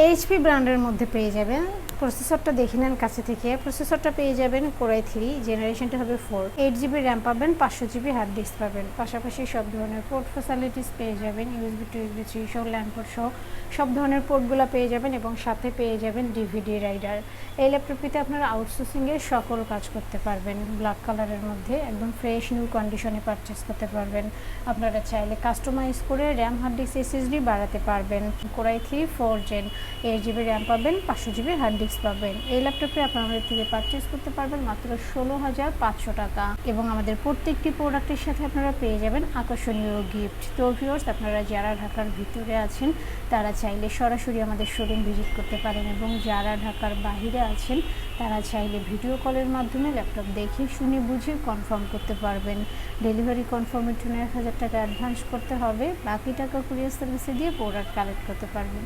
HP ব্র্যান্ডের মধ্যে পেয়ে যাবেন। প্রসেসরটা দেখে নেন কাছে থেকে। প্রসেসরটা পেয়ে যাবেন Core i3, জেনারেশনটা হবে 4। 8GB র্যাম পাবেন, 500GB হার্ড ডিস্ক পাবেন। পাশাপাশি সব ধরনের পোর্ট ফ্যাসিলিটিস পেয়ে যাবেন, USB টু USB 3 সহ, ল্যান্ড পোর্ট সহ সব ধরনের পোর্টগুলো পেয়ে যাবেন এবং সাথে পেয়ে যাবেন ডিভিডি রাইডার। এই ল্যাপটপটিতে আপনারা আউটসোর্সিংয়ের সকল কাজ করতে পারবেন। ব্ল্যাক কালারের মধ্যে একদম ফ্রেশ নিউ কন্ডিশনে পারচেস করতে পারবেন। আপনারা চাইলে কাস্টমাইজ করে র্যাম, হার্ড ডিস্ক, SSD বাড়াতে পারবেন। Core i3 4 Gen, 8GB RAM পাবেন, 500GB হার্ড ডিস্ক পাবেন। এই ল্যাপটপটি আপনারা আমাদের থেকে পারচেস করতে পারবেন মাত্র 16,500 টাকা এবং আমাদের প্রত্যেকটি প্রোডাক্টের সাথে আপনারা পেয়ে যাবেন আকর্ষণীয় গিফট। তো ভিউয়ার্স, আপনারা যারা ঢাকার ভিতরে আছেন তারা চাইলে সরাসরি আমাদের শোরুম ভিজিট করতে পারেন এবং যারা ঢাকার বাইরে আছেন তারা চাইলে ভিডিও কলের মাধ্যমে ল্যাপটপ দেখে শুনে বুঝে কনফার্ম করতে পারবেন। ডেলিভারি কনফার্মের জন্য 1,000 টাকা অ্যাডভান্স করতে হবে, বাকি টাকা কুরিয়ার সার্ভিসে দিয়ে প্রোডাক্ট কালেক্ট করতে পারবেন।